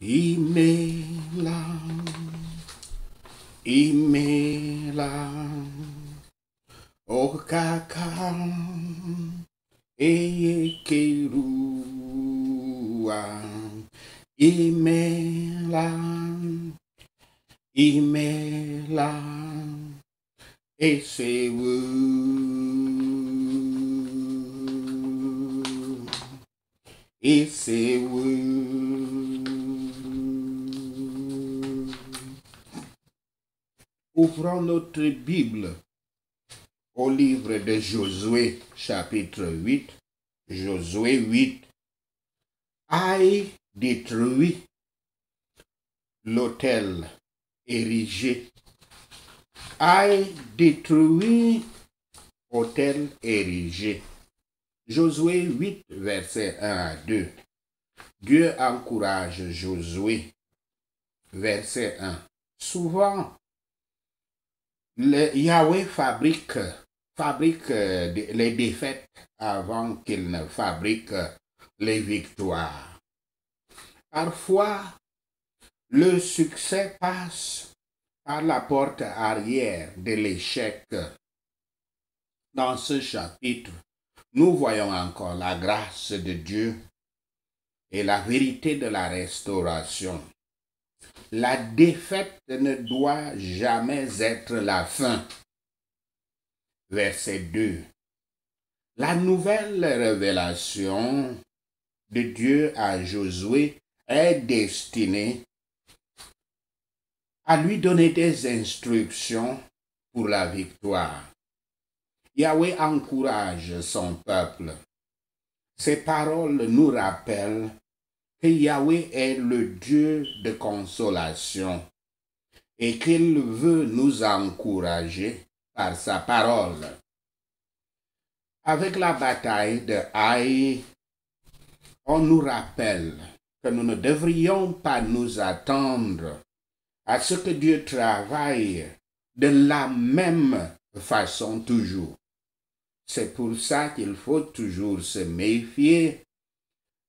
Imela, Imela, Okaka, Eyekerua, Imela, Imela, Esewu, Esewu. Ouvrons notre Bible au livre de Josué, chapitre 8. Josué 8. Aïe détruit l'autel érigé. Aïe détruit l'autel érigé. Josué 8, verset 1 à 2. Dieu encourage Josué. Verset 1. Souvent, Yahweh fabrique les défaites avant qu'il ne fabrique les victoires. Parfois, le succès passe par la porte arrière de l'échec. Dans ce chapitre, nous voyons encore la grâce de Dieu et la vérité de la restauration. La défaite ne doit jamais être la fin. Verset 2. La nouvelle révélation de Dieu à Josué est destinée à lui donner des instructions pour la victoire. Yahweh encourage son peuple. Ces paroles nous rappellent que Yahweh est le Dieu de consolation et qu'il veut nous encourager par sa parole. Avec la bataille de Haï, on nous rappelle que nous ne devrions pas nous attendre à ce que Dieu travaille de la même façon toujours. C'est pour ça qu'il faut toujours se méfier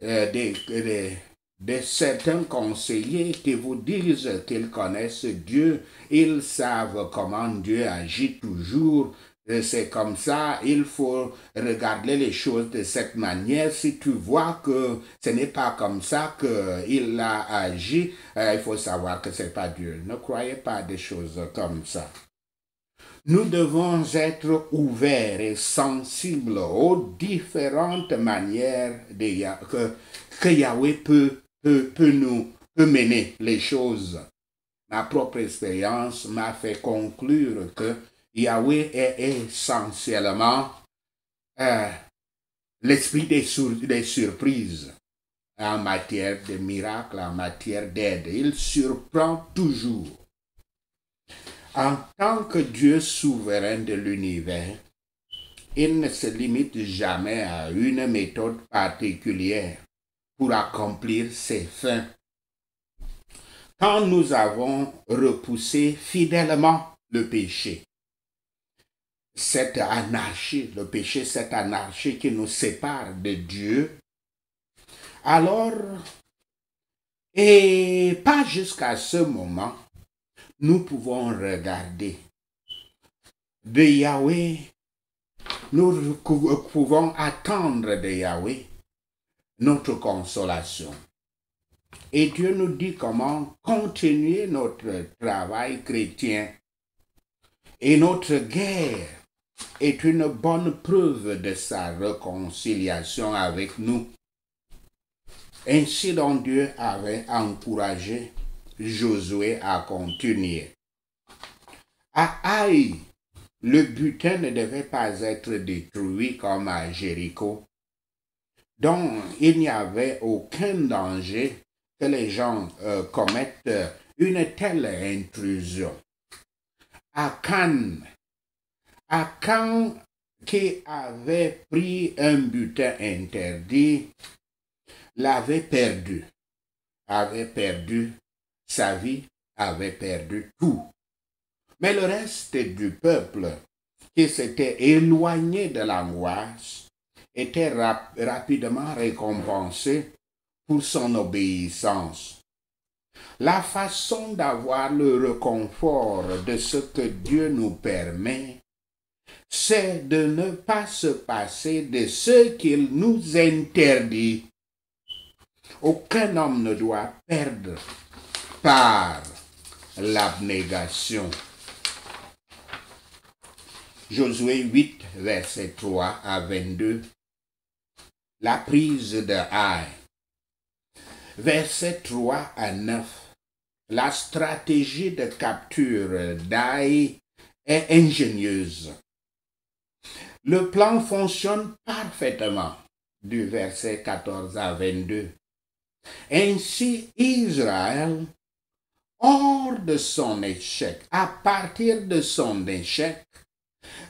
de certains conseillers qui vous disent qu'ils connaissent Dieu, ils savent comment Dieu agit toujours. C'est comme ça, il faut regarder les choses de cette manière. Si tu vois que ce n'est pas comme ça qu'il a agi, il faut savoir que ce n'est pas Dieu. Ne croyez pas des choses comme ça. Nous devons être ouverts et sensibles aux différentes manières que Yahweh peut mener les choses. Ma propre expérience m'a fait conclure que Yahweh est essentiellement l'esprit des surprises en matière de miracles, en matière d'aide. Il surprend toujours. En tant que Dieu souverain de l'univers, il ne se limite jamais à une méthode particulière pour accomplir ses fins. Quand nous avons repoussé fidèlement le péché, cette anarchie qui nous sépare de Dieu, alors, et pas jusqu'à ce moment, nous pouvons regarder de Yahweh, nous pouvons attendre de Yahweh notre consolation. Et Dieu nous dit comment continuer notre travail chrétien. Et notre guerre est une bonne preuve de sa réconciliation avec nous. Ainsi donc Dieu avait encouragé Josué à continuer. À Haï, le butin ne devait pas être détruit comme à Jéricho. Donc, il n'y avait aucun danger que les gens commettent une telle intrusion. Akan, qui avait pris un butin avait perdu sa vie, avait perdu tout. Mais le reste du peuple qui s'était éloigné de l'angoisse était rapidement récompensé pour son obéissance. La façon d'avoir le réconfort de ce que Dieu nous permet, c'est de ne pas se passer de ce qu'il nous interdit. Aucun homme ne doit perdre par l'abnégation. Josué 8, verset 3 à 22. La prise de Haï. Verset 3 à 9. La stratégie de capture d'Haï est ingénieuse. Le plan fonctionne parfaitement du verset 14 à 22. Ainsi, Israël, hors de son échec, à partir de son échec,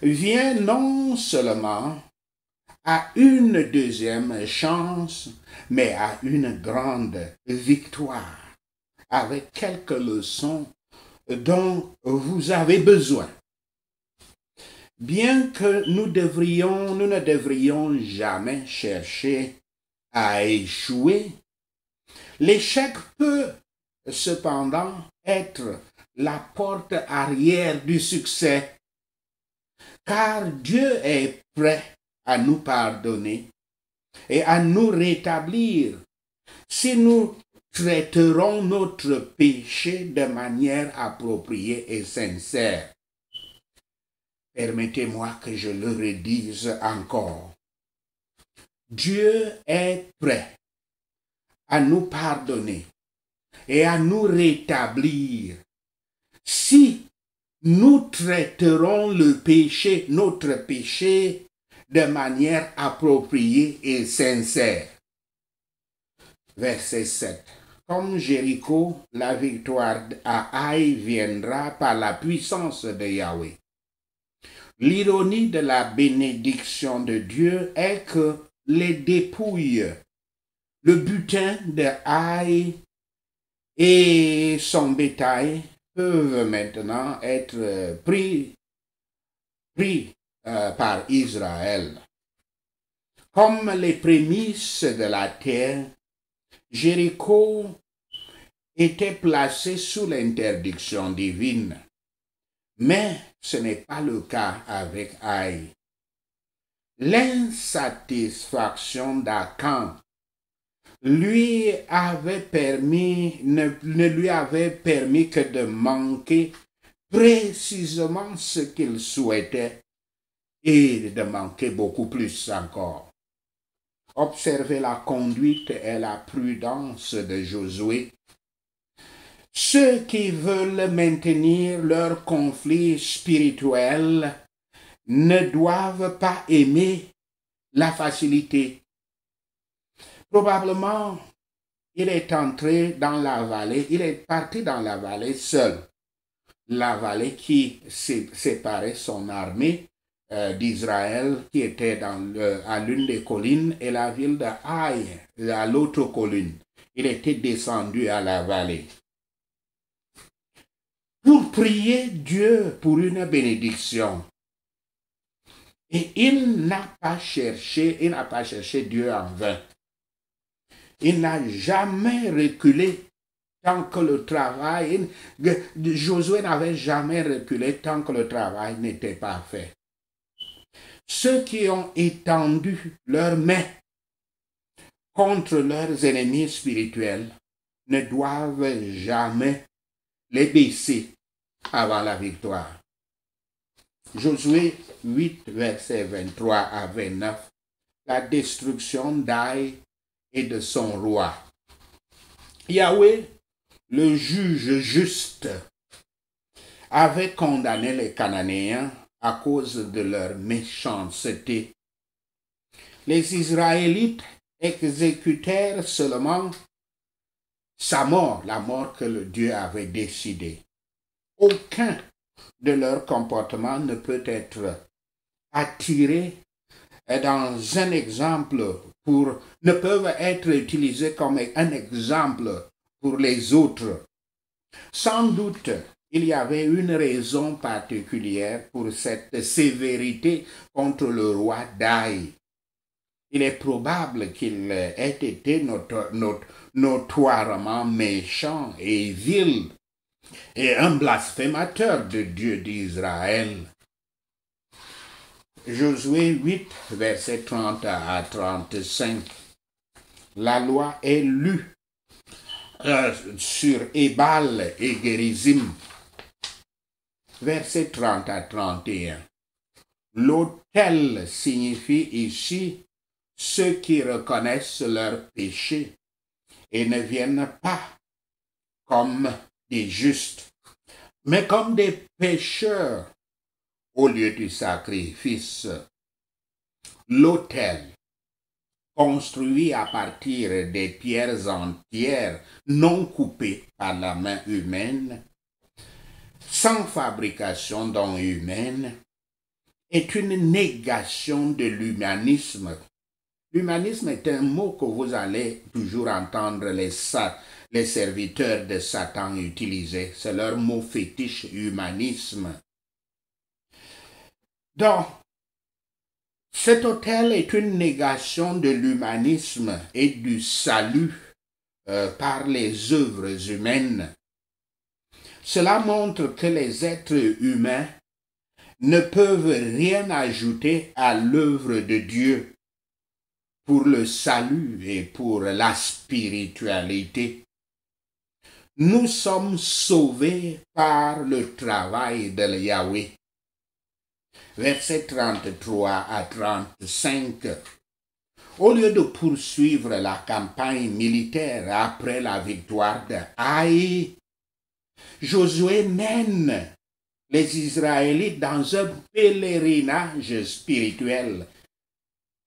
vient non seulement à une deuxième chance, mais à une grande victoire, avec quelques leçons dont vous avez besoin. Bien que nous ne devrions jamais chercher à échouer, l'échec peut cependant être la porte arrière du succès, car Dieu est prêt à nous pardonner et à nous rétablir si nous traiterons notre péché de manière appropriée et sincère. Permettez-moi que je le redise encore. Dieu est prêt à nous pardonner et à nous rétablir si nous traiterons le péché, notre péché, de manière appropriée et sincère. Verset 7. Comme Jéricho, la victoire à Haï viendra par la puissance de Yahweh. L'ironie de la bénédiction de Dieu est que les dépouilles, le butin de Haï et son bétail peuvent maintenant être pris par Israël. Comme les prémices de la terre, Jéricho était placé sous l'interdiction divine. Mais ce n'est pas le cas avec Haï. L'insatisfaction d'Akan ne lui avait permis que de manquer précisément ce qu'il souhaitait et de manquer beaucoup plus encore. Observez la conduite et la prudence de Josué. Ceux qui veulent maintenir leur conflit spirituel ne doivent pas aimer la facilité. Probablement, il est parti dans la vallée seul. La vallée qui séparait son armée d'Israël, qui était à l'une des collines, et la ville de Haï, à l'autre colline. Il était descendu à la vallée pour prier Dieu pour une bénédiction. Et il n'a pas cherché Dieu en vain. Il n'a jamais reculé tant que le travail, Josué n'avait jamais reculé tant que le travail n'était pas fait. Ceux qui ont étendu leurs mains contre leurs ennemis spirituels ne doivent jamais les baisser avant la victoire. Josué 8, versets 23 à 29, la destruction d'Haï et de son roi. Yahweh, le juge juste, avait condamné les Cananéens à cause de leur méchanceté. Les Israélites exécutèrent seulement sa mort, la mort que le Dieu avait décidée. Aucun de leur comportement ne peut être attiré dans un exemple ne peuvent être utilisés comme un exemple pour les autres. Sans doute, il y avait une raison particulière pour cette sévérité contre le roi d'Haï. il est probable qu'il ait été notoirement méchant et vil et un blasphémateur de Dieu d'Israël. Josué 8, versets 30 à 35. La loi est lue sur Ébal et Gérizim. Versets 30 à 31. L'autel signifie ici ceux qui reconnaissent leurs péchés et ne viennent pas comme des justes, mais comme des pécheurs au lieu du sacrifice. L'autel, construit à partir des pierres entières non coupées par la main humaine, sans fabrication donc humaine, est une négation de l'humanisme. L'humanisme est un mot que vous allez toujours entendre les serviteurs de Satan utiliser. C'est leur mot fétiche, humanisme. Donc, cet autel est une négation de l'humanisme et du salut par les œuvres humaines. Cela montre que les êtres humains ne peuvent rien ajouter à l'œuvre de Dieu pour le salut et pour la spiritualité. Nous sommes sauvés par le travail de Yahweh. Versets 33 à 35. Au lieu de poursuivre la campagne militaire après la victoire de Haï, Josué mène les Israélites dans un pèlerinage spirituel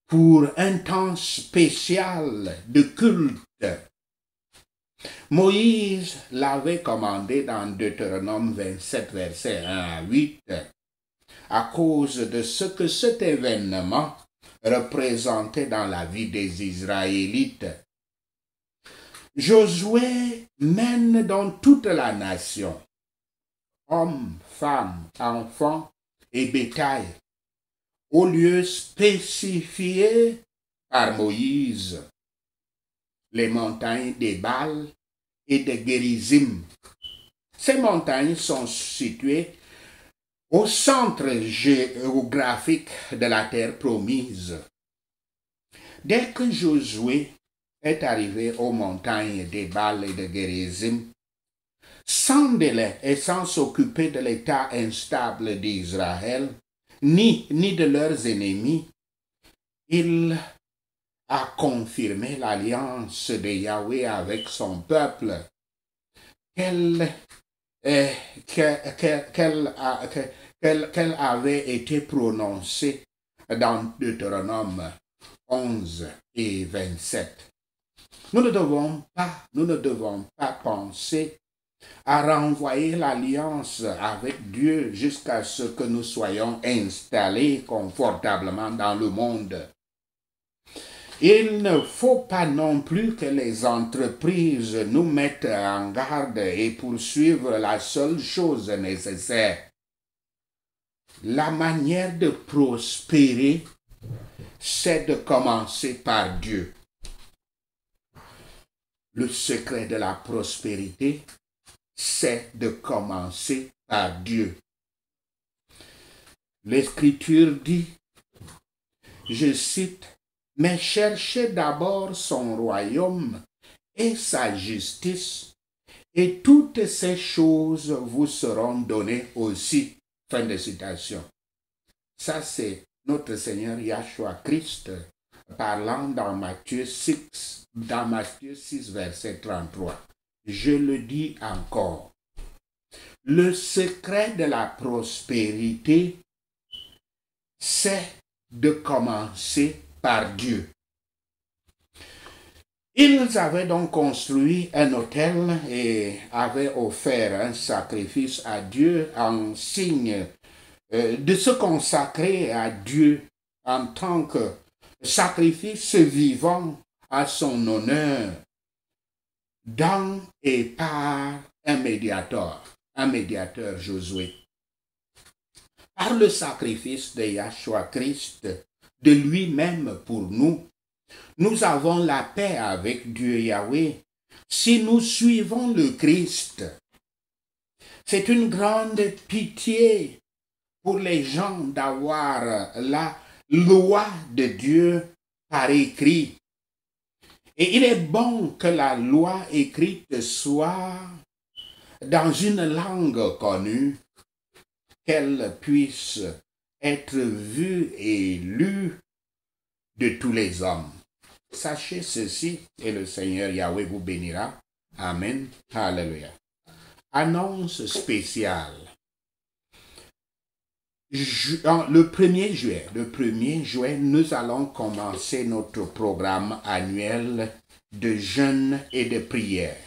pour un temps spécial de culte. Moïse l'avait commandé dans Deutéronome 27, versets 1 à 8, à cause de ce que cet événement représentait dans la vie des Israélites. Josué mène dans toute la nation, hommes, femmes, enfants et bétail, au lieu spécifié par Moïse, les montagnes d'Ébal et de Gérizim. Ces montagnes sont situées au centre géographique de la terre promise. Dès que Josué est arrivé aux montagnes d'Ébal et de Gérizim, sans délai et sans s'occuper de l'état instable d'Israël, ni de leurs ennemis, il a confirmé l'alliance de Yahweh avec son peuple qu'elle avait été prononcée dans Deutéronome 11 et 27. Nous ne devons pas penser à renvoyer l'alliance avec Dieu jusqu'à ce que nous soyons installés confortablement dans le monde. Il ne faut pas non plus que les entreprises nous mettent en garde et poursuivent la seule chose nécessaire. La manière de prospérer, c'est de commencer par Dieu. Le secret de la prospérité, c'est de commencer par Dieu. L'Écriture dit, je cite, « Mais cherchez d'abord son royaume et sa justice, et toutes ces choses vous seront données aussi. » Fin de citation. Ça, c'est notre Seigneur Yahshua Christ parlant dans Matthieu 6, verset 33. Je le dis encore. Le secret de la prospérité, c'est de commencer par Dieu. Ils avaient donc construit un autel et avaient offert un sacrifice à Dieu en signe de se consacrer à Dieu en tant que sacrifice vivant à son honneur dans et par un médiateur Josué. Par le sacrifice de Yahshua Christ, de lui-même pour nous, Nous avons la paix avec Dieu Yahweh si nous suivons le Christ. C'est une grande pitié pour les gens d'avoir la loi de Dieu par écrit. Et il est bon que la loi écrite soit dans une langue connue, qu'elle puisse être vue et lue de tous les hommes. Sachez ceci et le Seigneur Yahweh vous bénira. Amen. Alléluia. Annonce spéciale. Le 1er juillet, nous allons commencer notre programme annuel de jeûne et de prière.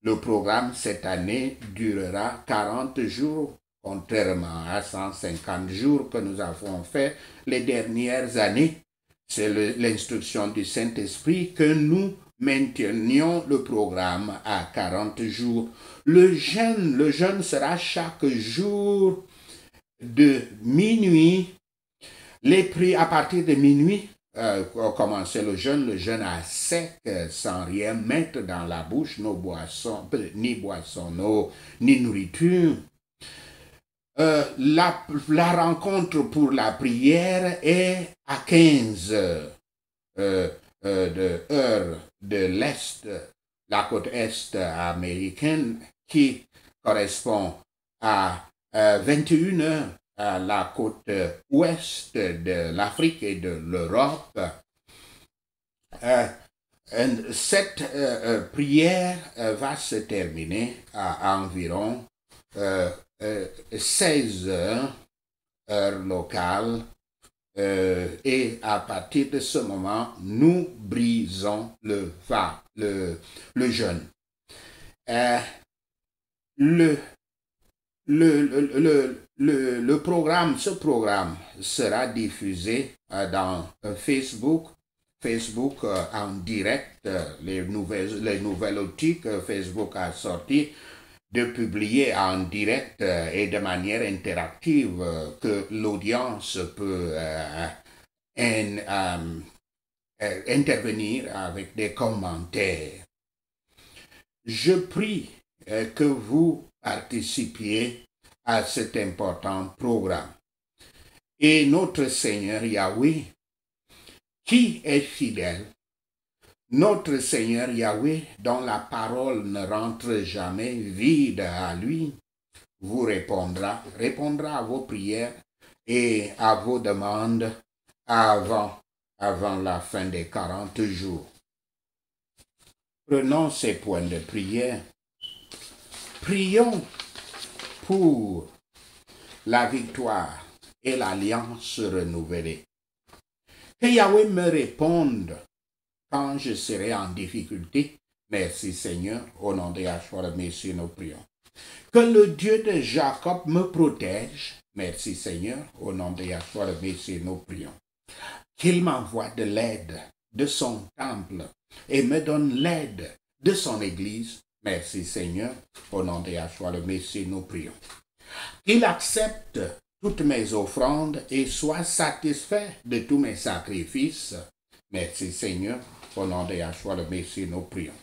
Le programme cette année durera 40 jours, contrairement à 150 jours que nous avons fait les dernières années. C'est l'instruction du Saint-Esprit que nous maintenions le programme à 40 jours. Le jeûne sera chaque jour de minuit. Les prières à partir de minuit, commencer le jeûne à sec, sans rien mettre dans la bouche, ni boisson, ni nourriture. La rencontre pour la prière est à 15 de heure de l'Est, la côte Est américaine, qui correspond à 21 heures à la côte Ouest de l'Afrique et de l'Europe. Cette prière va se terminer à environ 16 heures, heure locale, et à partir de ce moment, nous brisons le jeûne. Ce programme sera diffusé dans Facebook en direct, les nouvelles outils que Facebook a sortis, de publier en direct et de manière interactive que l'audience peut intervenir avec des commentaires. Je prie que vous participiez à cet important programme. Et notre Seigneur Yahweh, qui est fidèle, notre Seigneur Yahweh, dont la parole ne rentre jamais vide à lui, vous répondra à vos prières et à vos demandes avant la fin des 40 jours. Prenons ces points de prière. Prions pour la victoire et l'alliance renouvelée. Que Yahweh me réponde quand je serai en difficulté. Merci Seigneur, au nom de Yahshua le Messie, nous prions. Que le Dieu de Jacob me protège. Merci Seigneur, au nom de Yahshua le Messie, nous prions. Qu'il m'envoie de l'aide de son temple et me donne l'aide de son église. Merci Seigneur, au nom de Yahshua le Messie, nous prions. Qu'il accepte toutes mes offrandes et soit satisfait de tous mes sacrifices. Merci Seigneur, au nom de Yahshua le Messie, nous prions.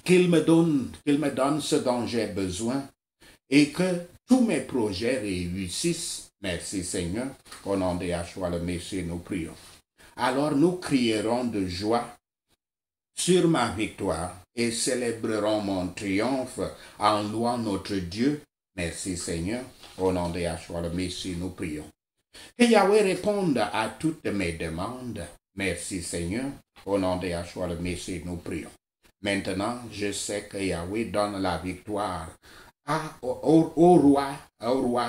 Qu'il me donne ce dont j'ai besoin et que tous mes projets réussissent. Merci Seigneur, au nom de Yahshua le Messie, nous prions. Alors nous crierons de joie sur ma victoire et célébrerons mon triomphe en louant notre Dieu. Merci Seigneur, au nom de Yahshua le Messie, nous prions. Que Yahweh réponde à toutes mes demandes. Merci Seigneur, au nom de Yahshua le Messie, nous prions. Maintenant, je sais que Yahweh donne la victoire au roi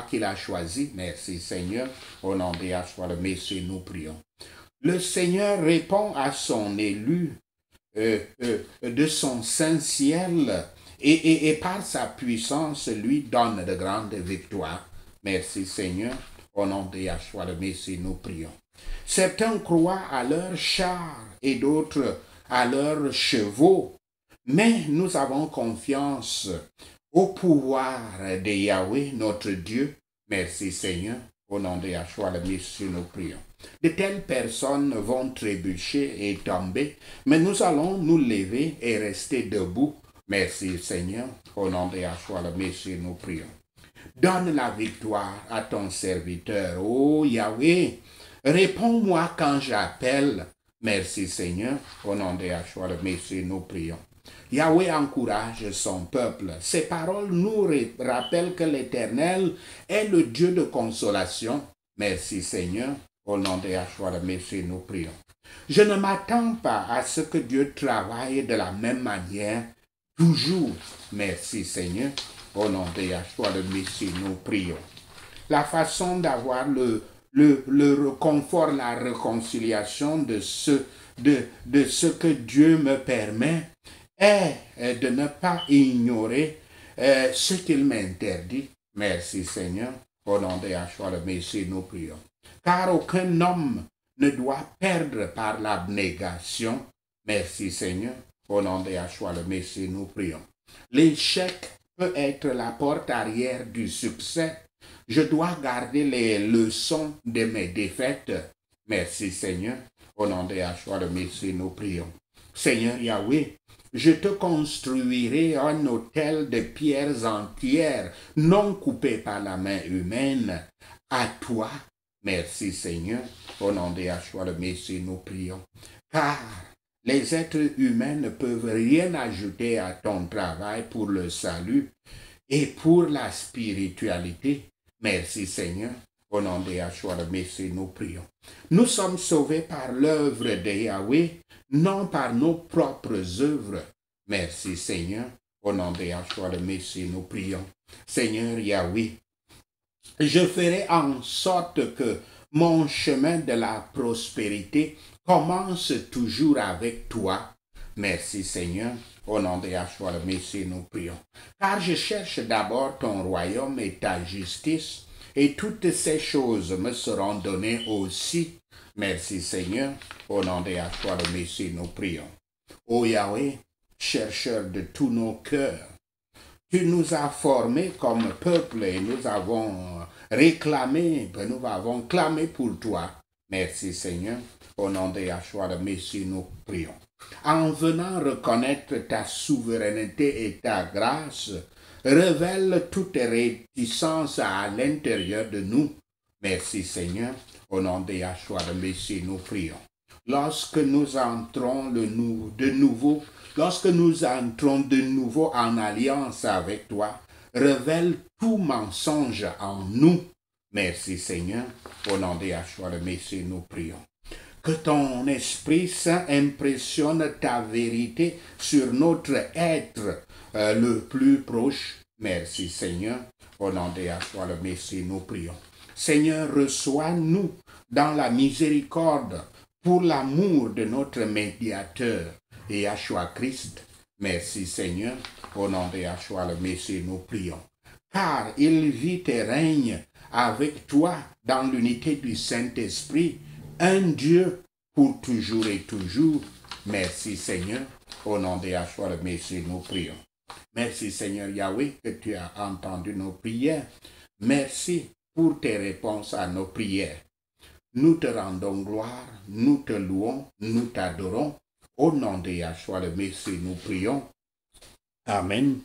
qu'il a choisi. Merci Seigneur, au nom de Yahshua le Messie, nous prions. Le Seigneur répond à son élu de son saint ciel et par sa puissance lui donne de grandes victoires. Merci Seigneur, au nom de Yahshua le Messie, nous prions. Certains croient à leurs chars et d'autres à leurs chevaux, mais nous avons confiance au pouvoir de Yahweh, notre Dieu. Merci Seigneur, Au nom de Yahshua le Messie, nous prions. De telles personnes vont trébucher et tomber, mais nous allons nous lever et rester debout. Merci Seigneur. Au nom de Yahshua le Messie, nous prions. Donne la victoire à ton serviteur. Oh Yahweh, réponds-moi quand j'appelle. Merci Seigneur. Au nom de Yahshua le Messie, nous prions. Yahweh encourage son peuple. Ces paroles nous rappellent que l'Éternel est le Dieu de consolation. Merci Seigneur. Au nom de Yahshua le Messie, nous prions. Je ne m'attends pas à ce que Dieu travaille de la même manière toujours. Merci Seigneur. Au nom de Yahshua le Messie, nous prions. La façon d'avoir le réconfort, la réconciliation de ce que Dieu me permet est de ne pas ignorer ce qu'il m'interdit. Merci Seigneur. Au nom de Yahshua le Messie, nous prions. Car aucun homme ne doit perdre par l'abnégation. Merci Seigneur. Au nom de Yahshua le Messie, nous prions. L'échec peut être la porte arrière du succès. Je dois garder les leçons de mes défaites. Merci Seigneur. Au nom de Yahshua le Messie, nous prions. Seigneur Yahweh, je te construirai un autel de pierres entières, non coupées par la main humaine. À toi, merci Seigneur. Au nom de Yahshua le Messie, nous prions. Car les êtres humains ne peuvent rien ajouter à ton travail pour le salut et pour la spiritualité. Merci Seigneur. Au nom de Yahshua le Messie, nous prions. Nous sommes sauvés par l'œuvre de Yahweh, non par nos propres œuvres. Merci Seigneur. Au nom de Yahshua le Messie, nous prions. Seigneur Yahweh, je ferai en sorte que mon chemin de la prospérité commence toujours avec toi. Merci Seigneur. Au nom de Yahshua le Messie, nous prions. Car je cherche d'abord ton royaume et ta justice, et toutes ces choses me seront données aussi. Merci Seigneur. Au nom de Yahshua le Messie, nous prions. Ô Yahweh, chercheur de tous nos cœurs, tu nous as formés comme peuple et nous avons réclamé, nous avons clamé pour toi. Merci Seigneur. Au nom de Yahshua le Messie, nous prions. En venant reconnaître ta souveraineté et ta grâce, révèle toute réticence à l'intérieur de nous. Merci Seigneur. Au nom de Yahshua le Messie, nous prions. Lorsque nous entrons de nouveau en alliance avec toi, révèle tout mensonge en nous. Merci Seigneur. Au nom de Yahshua le Messie, nous prions. Que ton Esprit Saint impressionne ta vérité sur notre être le plus proche. Merci Seigneur. Au nom de Yahshua le Messie, nous prions. Seigneur, reçois-nous dans la miséricorde pour l'amour de notre médiateur, Yahshua Christ. Merci Seigneur. Au nom de Yahshua le Messie, nous prions. Car il vit et règne avec toi dans l'unité du Saint-Esprit, un Dieu pour toujours et toujours. Merci Seigneur. Au nom de Yahshua le Messie, nous prions. Merci Seigneur Yahweh que tu as entendu nos prières. Merci pour tes réponses à nos prières. Nous te rendons gloire, nous te louons, nous t'adorons. Au nom de Yahshua le Messie, nous prions. Amen.